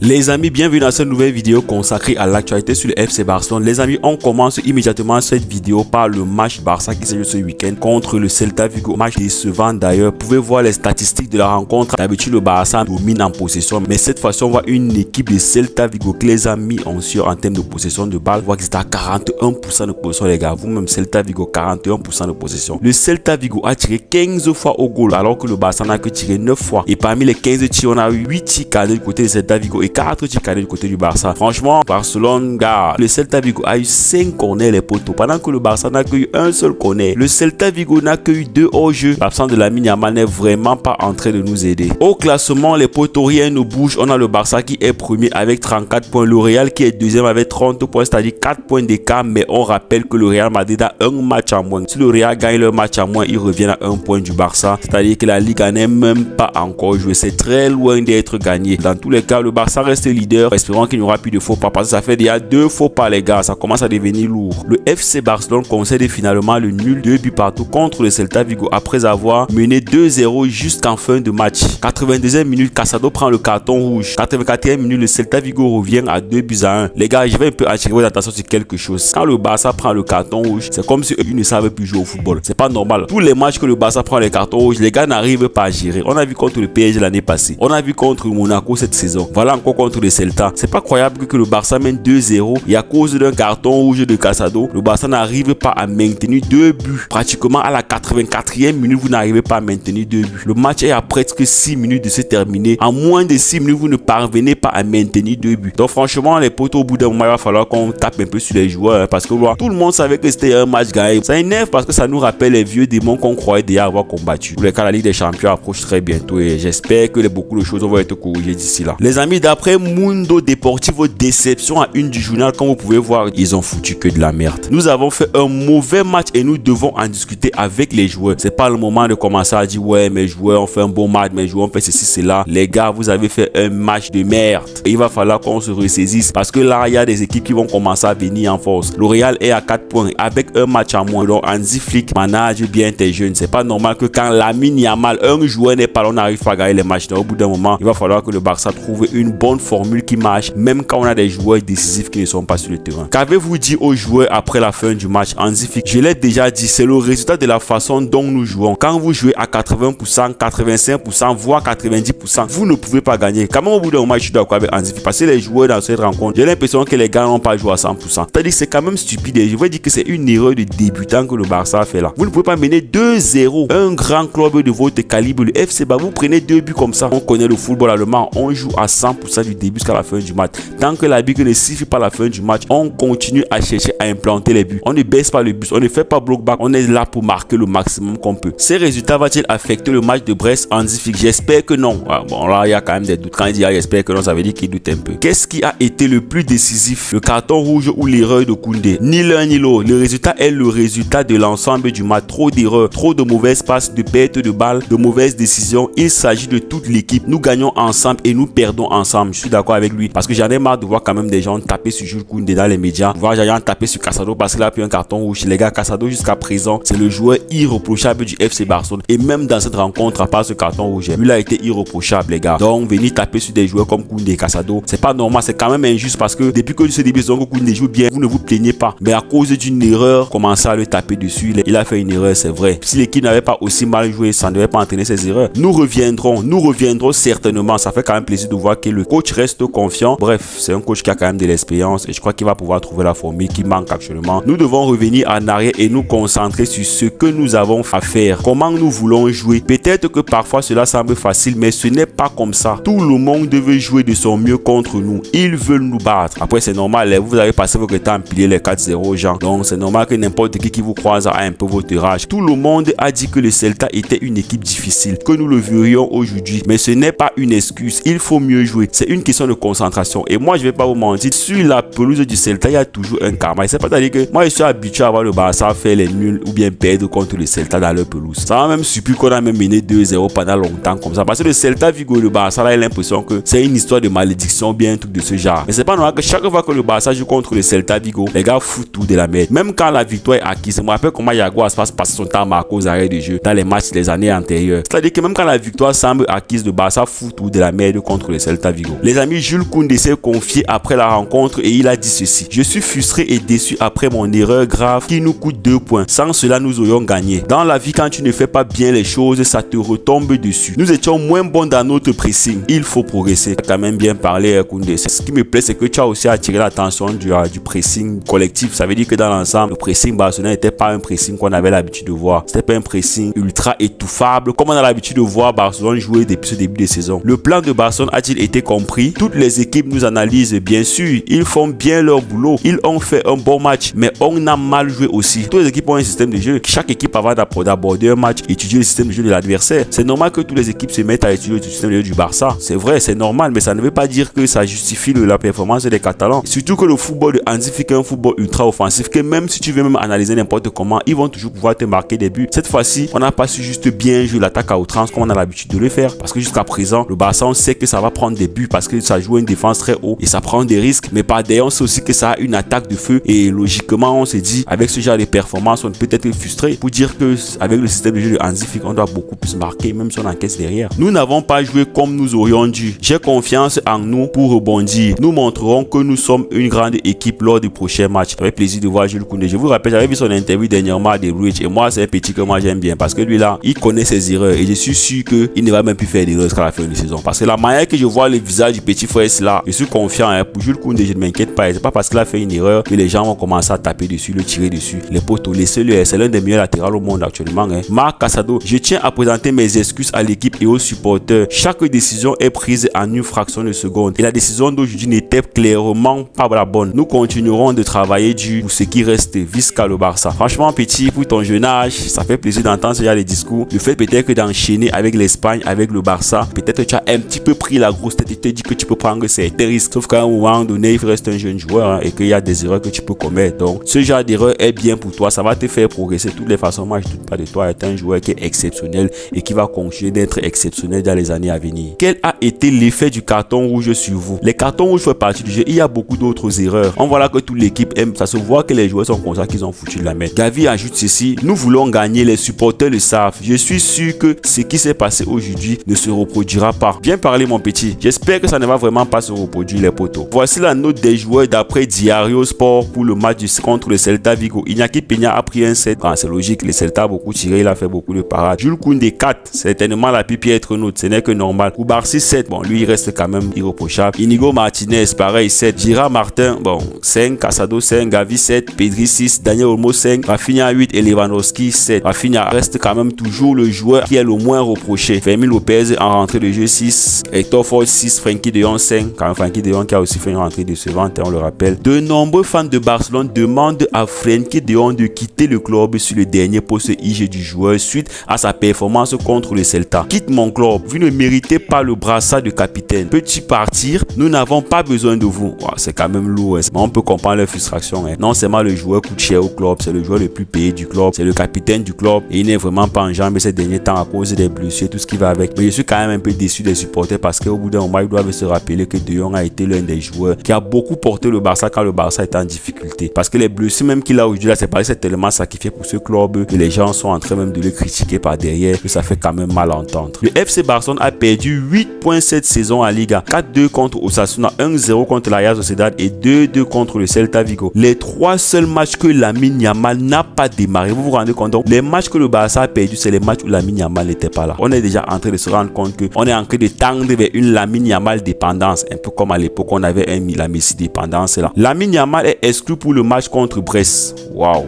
Les amis, bienvenue dans cette nouvelle vidéo consacrée à l'actualité sur le FC Barcelone. Les amis, on commence immédiatement cette vidéo par le match Barça qui s'est joué ce week-end contre le Celta Vigo. Match décevant d'ailleurs. Vous pouvez voir les statistiques de la rencontre. D'habitude, le Barça domine en possession, mais cette fois-ci, on voit une équipe de Celta Vigo qui les a mis en sur en termes de possession de balle. On voit qu'ils étaient à 41% de possession, les gars. Vous-même, Celta Vigo, 41% de possession. Le Celta Vigo a tiré 15 fois au goal, alors que le Barça n'a que tiré 9 fois. Et parmi les 15 tirs, on a eu 8 tirs cadrés du côté de Celta Vigo. 4 tirs cadrés du côté du Barça. Franchement, Barcelone, gars, le Celta Vigo a eu 5 corners les poteaux, pendant que le Barça n'a que eu un seul corner. Le Celta Vigo n'a que eu 2 hors-jeu. L'absence de Lamine Yamal n'est vraiment pas en train de nous aider. Au classement, les poteaux, rien ne bouge. On a le Barça qui est premier avec 34 points. Le Real qui est deuxième avec 30 points, c'est-à-dire 4 points d'écart. Mais on rappelle que le Real Madrid a un match en moins. Si le Real gagne leur match en moins, il revient à 1 point du Barça. C'est-à-dire que la Ligue n'est même pas encore jouée. C'est très loin d'être gagné. Dans tous les cas, le Barça reste leader. Espérons qu'il n'y aura plus de faux pas, parce que ça fait déjà 2 faux pas, les gars. Ça commence à devenir lourd. Le FC Barcelone concède finalement le nul 2 buts partout contre le Celta Vigo après avoir mené 2-0 jusqu'en fin de match. 82e minute, Casado prend le carton rouge. 84e minute, le Celta Vigo revient à 2-1. Les gars, je vais un peu attirer votre attention sur quelque chose. Quand le Barça prend le carton rouge, c'est comme si eux ne savaient plus jouer au football. C'est pas normal. Tous les matchs que le Barça prend les cartons rouges, les gars n'arrivent pas à gérer. On a vu contre le PSG l'année passée. On a vu contre Monaco cette saison. Voilà encore contre le Celta. C'est pas croyable que le Barça mène 2-0 et à cause d'un carton rouge de Casado, le Barça n'arrive pas à maintenir 2 buts. Pratiquement à la 84e minute, vous n'arrivez pas à maintenir 2 buts. Le match est à presque 6 minutes de se terminer. En moins de 6 minutes, vous ne parvenez pas à maintenir 2 buts. Donc franchement, les potes, au bout d'un moment, il va falloir qu'on tape un peu sur les joueurs, hein, parce que voilà, tout le monde savait que c'était un match gagné. Ça énerve parce que ça nous rappelle les vieux démons qu'on croyait déjà avoir combattu. Pour les cas, la Ligue des Champions approche très bientôt et j'espère que beaucoup de choses vont être corrigées d'ici là. Les amis, d'après Mundo Deportivo, déception à une du journal, comme vous pouvez voir, ils ont foutu que de la merde. Nous avons fait un mauvais match et nous devons en discuter avec les joueurs. C'est pas le moment de commencer à dire ouais, mes joueurs ont fait un bon match, mes joueurs ont fait ceci, cela. Les gars, vous avez fait un match de merde. Et il va falloir qu'on se ressaisisse parce que là, il y a des équipes qui vont commencer à venir en force. Le Real est à 4 points avec un match en moins. Donc Hansi Flick manage bien tes jeunes. C'est pas normal que quand Lamine Yamal, un joueur n'est pas là, on n'arrive pas à gagner les matchs. Donc, au bout d'un moment, il va falloir que le Barça trouve une bonne formule qui marche, même quand on a des joueurs décisifs qui ne sont pas sur le terrain. Qu'avez-vous dit aux joueurs après la fin du match? Hansi Flick, je l'ai déjà dit, c'est le résultat de la façon dont nous jouons. Quand vous jouez à 80%, 85%, voire 90%, vous ne pouvez pas gagner. Quand même, au bout d'un moment, je suis d'accord avec Hansi Flick, parce que les joueurs dans cette rencontre, j'ai l'impression que les gars n'ont pas joué à 100%. C'est-à-dire que c'est quand même stupide. Je vais dire que c'est une erreur de débutant que le Barça a fait là. Vous ne pouvez pas mener 2-0. Un grand club de votre calibre, le FC Barcelone, vous prenez 2 buts comme ça. On connaît le football allemand, on joue à 100% du début jusqu'à la fin du match. Tant que la bique ne suffit pas à la fin du match, on continue à chercher à implanter les buts. On ne baisse pas le but, on ne fait pas bloc back, on est là pour marquer le maximum qu'on peut. Ces résultats vont-ils affecter le match de Brest? Hansi Flick, j'espère que non. Bon, là, il y a quand même des doutes. Quand il dit j'espère que non, ça veut dire qu'il doute un peu. Qu'est-ce qui a été le plus décisif? Le carton rouge ou l'erreur de Koundé? Ni l'un ni l'autre. Le résultat est le résultat de l'ensemble du match. Trop d'erreurs, trop de mauvaises passes, de pertes de balles, de mauvaises décisions. Il s'agit de toute l'équipe. Nous gagnons ensemble et nous perdons ensemble. Je suis d'accord avec lui parce que j'en ai marre de voir quand même des gens taper sur Jules Koundé dans les médias, voir des gens taper sur Casado parce qu'il a pris un carton rouge. Les gars, Casado jusqu'à présent, c'est le joueur irréprochable du FC Barcelone et même dans cette rencontre, à part ce carton rouge, lui il a été irréprochable, les gars. Donc venir taper sur des joueurs comme Koundé et Casado, c'est pas normal, c'est quand même injuste parce que depuis que ce début de saison que Koundé joue bien, vous ne vous plaignez pas, mais à cause d'une erreur, commencez à le taper dessus. Il a fait une erreur, c'est vrai. Si l'équipe n'avait pas aussi mal joué, ça ne devait pas entraîner ses erreurs. Nous reviendrons certainement. Ça fait quand même plaisir de voir que le coach reste confiant. Bref, c'est un coach qui a quand même de l'expérience et je crois qu'il va pouvoir trouver la formule qui manque actuellement. Nous devons revenir en arrière et nous concentrer sur ce que nous avons à faire, comment nous voulons jouer. Peut-être que parfois cela semble facile, mais ce n'est pas comme ça. Tout le monde veut jouer de son mieux contre nous. Ils veulent nous battre. Après, c'est normal, vous avez passé votre temps à empiler les 4-0 aux gens. Donc, c'est normal que n'importe qui vous croise a un peu votre rage. Tout le monde a dit que le Celta était une équipe difficile, que nous le verrions aujourd'hui. Mais ce n'est pas une excuse. Il faut mieux jouer. C'est une question de concentration. Et moi, je vais pas vous mentir, sur la pelouse du Celta, il y a toujours un karma. Et c'est pas dire que moi, je suis habitué à voir le Barça faire les nuls ou bien perdre contre le Celta dans leur pelouse. Ça m'a même surpris qu'on a même mené 2-0 pendant longtemps comme ça. Parce que le Celta Vigo et le Barça, là, il a l'impression que c'est une histoire de malédiction ou bien un truc de ce genre. Mais c'est pas normal que chaque fois que le Barça joue contre le Celta Vigo, les gars foutent tout de la merde. Même quand la victoire est acquise, je me rappelle comment Yago Aspas passe son temps à Marco aux arrêts de jeu dans les matchs des années antérieures. C'est-à-dire que même quand la victoire semble acquise, le Barça fout tout de la merde contre le Celta Vigo. Vigo. Les amis, Jules Koundé s'est confié après la rencontre et il a dit ceci: je suis frustré et déçu après mon erreur grave qui nous coûte 2 points. Sans cela, nous aurions gagné. Dans la vie, quand tu ne fais pas bien les choses, ça te retombe dessus. Nous étions moins bons dans notre pressing. Il faut progresser. Tu as quand même bien parlé, Koundé. Ce qui me plaît, c'est que tu as aussi attiré l'attention du pressing collectif. Ça veut dire que dans l'ensemble, le pressing barcelonais n'était pas un pressing qu'on avait l'habitude de voir. C'était pas un pressing ultra étouffable comme on a l'habitude de voir Barcelone jouer depuis ce début de saison. Le plan de Barcelone a-t-il été compris? Toutes les équipes nous analysent, bien sûr. Ils font bien leur boulot. Ils ont fait un bon match, mais on a mal joué aussi. Toutes les équipes ont un système de jeu. Chaque équipe, avant d'aborder un match, étudie le système de jeu de l'adversaire. C'est normal que toutes les équipes se mettent à étudier le système de jeu du Barça. C'est vrai, c'est normal, mais ça ne veut pas dire que ça justifie la performance des Catalans. Surtout que le football de Hansi Flick est un football ultra offensif, que même si tu veux même analyser n'importe comment, ils vont toujours pouvoir te marquer des buts. Cette fois-ci, on n'a pas su juste bien jouer l'attaque à outrance comme on a l'habitude de le faire, parce que jusqu'à présent, le Barça, on sait que ça va prendre des buts parce que ça joue une défense très haut et ça prend des risques, mais par derrière, on sait aussi que ça a une attaque de feu et logiquement, on se dit, avec ce genre de performance, on peut être frustré pour dire que avec le système de jeu de Hansi Flick, on doit beaucoup plus marquer, même si on encaisse derrière. Nous n'avons pas joué comme nous aurions dû. J'ai confiance en nous pour rebondir. Nous montrerons que nous sommes une grande équipe lors du prochain match. J'avais plaisir de voir Jules Koundé. Je vous rappelle, j'avais vu son interview dernièrement de Rich et moi, c'est un petit que moi j'aime bien parce que lui là, il connaît ses erreurs et je suis sûr qu'il ne va même plus faire d'erreurs jusqu'à la fin de la saison. Parce que la manière que je vois le visage du petit frère là, je suis confiant. Pour Jules Koundé, je ne m'inquiète pas. C'est pas parce qu'il a fait une erreur que les gens vont commencer à taper dessus, le tirer dessus. Les potos, laissez-le. C'est l'un des meilleurs latérales au monde actuellement. Marc Casado, je tiens à présenter mes excuses à l'équipe et aux supporters. Chaque décision est prise en une fraction de seconde et la décision d'aujourd'hui n'était clairement pas la bonne. Nous continuerons de travailler dur pour ce qui reste visca le Barça. Franchement, petit, pour ton jeune âge, ça fait plaisir d'entendre ce genre de discours. Le fait peut-être que d'enchaîner avec l'Espagne, avec le Barça, peut-être que tu as un petit peu pris la grosse tête et te dis que tu peux prendre certains risques. Sauf qu'à un moment donné, il reste un jeune joueur et qu'il y a des erreurs que tu peux commettre. Donc, ce genre d'erreur est bien pour toi. Ça va te faire progresser. De toutes les façons, moi, je ne doute pas de toi. Tu es un joueur qui est exceptionnel et qui va continuer d'être exceptionnel dans les années à venir. Quel a été l'effet du carton rouge sur vous? Les cartons rouges font partie du jeu. Il y a beaucoup d'autres erreurs. On voit là que toute l'équipe aime. Ça se voit que les joueurs sont conscients qu'ils ont foutu de la merde. Gavi ajoute ceci: nous voulons gagner. Les supporters le savent. Je suis sûr que ce qui s'est passé aujourd'hui ne se reproduira pas. Bien parlé, mon petit. J'espère que ça ne va vraiment pas se reproduire, les potos. Voici la note des joueurs d'après Diario Sport pour le match contre le Celta Vigo. Iñaki Peña a pris un 7. Ah, c'est logique. Le Celta a beaucoup tiré. Il a fait beaucoup de parades. Jules Koundé 4. Certainement la pipi être note. Ce n'est que normal. Koubarsi 7. Bon, lui, il reste quand même irréprochable. Inigo Martinez, pareil, 7. Girard Martin, bon, 5. Casado 5. Gavi 7. Pedri 6. Daniel Olmo 5. Rafinha 8 et Lewandowski 7. Rafinha reste quand même toujours le joueur qui est le moins reproché. Fermin Lopez en rentrée de jeu 6. Hector Ford 6. Frenkie de Jong 5. Quand même Frenkie de Jong qui a aussi fait une rentrée décevante, on le rappelle. De nombreux fans de Barcelone demandent à Frenkie de Jong de quitter le club sur le dernier poste IG du joueur suite à sa performance contre le Celta. Quitte mon club, vous ne méritez pas le brassard de capitaine. Peux-tu partir? Nous n'avons pas besoin de vous. Wow, c'est quand même lourd, mais on peut comprendre leur frustration. Non seulement le joueur coûte cher au club, c'est le joueur le plus payé du club, c'est le capitaine du club et il n'est vraiment pas en jambes ces derniers temps à cause des blessures, tout ce qui va avec. Mais je suis quand même un peu déçu des supporters parce qu'au bout d'un moment, ils doivent se rappeler que De Jong a été l'un des joueurs qui a beaucoup porté le Barça quand le Barça était en difficulté. Parce que les blessures même qu'il a aujourd'hui là, c'est parce que c'est tellement sacrifié pour ce club que les gens sont en train même de le critiquer par derrière, que ça fait quand même mal entendre. Le FC Barcelone a perdu 8 points cette saison en Liga. 4-2 contre Osasuna, 1-0 contre la Real Sociedad et 2-2 contre le Celta Vigo. Les 3 seuls matchs que Lamine Yamal n'a pas démarré. Vous vous rendez compte? Donc, les matchs que le Barça a perdu, c'est les matchs où Lamine Yamal n'était pas là. On est déjà en train de se rendre compte que on est en train de tendre vers une Lamine Yamal dépendance. Un peu comme à l'époque, on avait la Messi dépendance là. Lamine Yamal est exclu pour le match contre Brest. Waouh!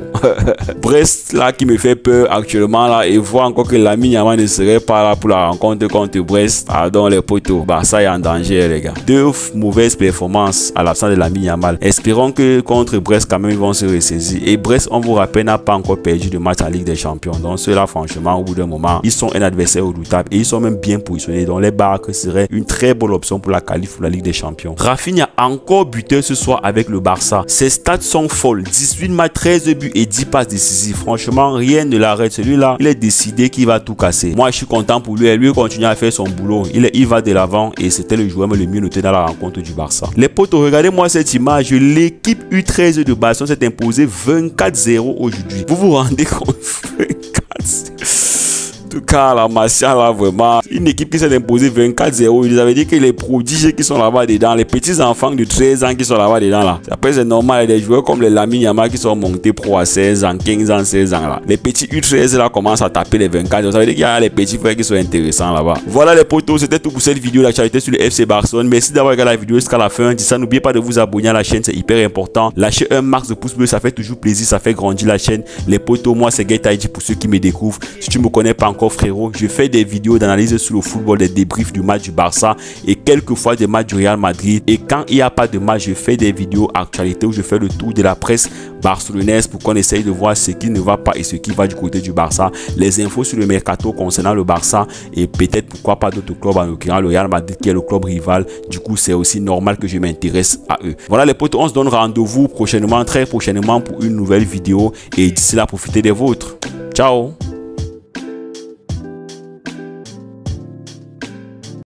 Brest là qui me fait peur actuellement là et voir encore que Lamine Yamal ne serait pas là pour la rencontre contre Brest. Pardon les potos. Barça est en danger les gars. 2 mauvaises performances à l'absence de Lamine Yamal. Espérons que contre Brest quand même ils vont se ressaisir. Et Brest, on vous rappelle, n'a pas encore perdu de match en Ligue des Champions. Donc ceux-là franchement au bout d'un moment, ils sont un adversaire redoutable et ils sont même bien positionnés. Donc les Barques seraient une très bonne option pour la qualif pour la Ligue des Champions. Rafinha encore buteur ce soir avec le Barça. Ses stats sont folles. 18 matchs, 13 buts et 10 passes décisives. Franchement, rien ne l'arrête. Celui-là, il est décidé qu'il va tout casser. Moi, je suis content pour lui et lui continue à faire son boulot. Il va de l'avant et c'était le joueur le mieux noté dans la rencontre du Barça. Les potos, regardez-moi cette image. L'équipe U13 de Barcelone s'est imposée 24-0 aujourd'hui. Vous vous rendez compte? 24-0. tout cas, la Martial là, vraiment, une équipe qui s'est imposée 24-0. Ils avaient dit que les prodiges qui sont là-bas dedans, les petits enfants de 13 ans qui sont là-bas dedans là. Après, c'est normal, il y a des joueurs comme les Lamine Yamal qui sont montés pro à 16 ans, 15 ans, 16 ans là. Les petits U13 là commencent à taper les 24. Ça veut dire qu'il y a les petits frères qui sont intéressants là-bas. Voilà les potos, c'était tout pour cette vidéo d'actualité sur le FC Barcelone. Merci d'avoir regardé la vidéo jusqu'à la fin. Dis ça, n'oubliez pas de vous abonner à la chaîne, c'est hyper important. Lâchez un max de pouce bleu, ça fait toujours plaisir, ça fait grandir la chaîne. Les potos, moi c'est GetID pour ceux qui me découvrent. Si tu me connais pas encore frérot, je fais des vidéos d'analyse sur le football, des débriefs du match du Barça et quelquefois des matchs du Real Madrid. Et quand il n'y a pas de match, je fais des vidéos actualité où je fais le tour de la presse barcelonaise pour qu'on essaye de voir ce qui ne va pas et ce qui va du côté du Barça, les infos sur le mercato concernant le Barça et peut-être pourquoi pas d'autres clubs, en l'occurrence le Real Madrid qui est le club rival. Du coup c'est aussi normal que je m'intéresse à eux. Voilà les potes, on se donne rendez-vous prochainement, très prochainement pour une nouvelle vidéo et d'ici là profitez des vôtres. Ciao.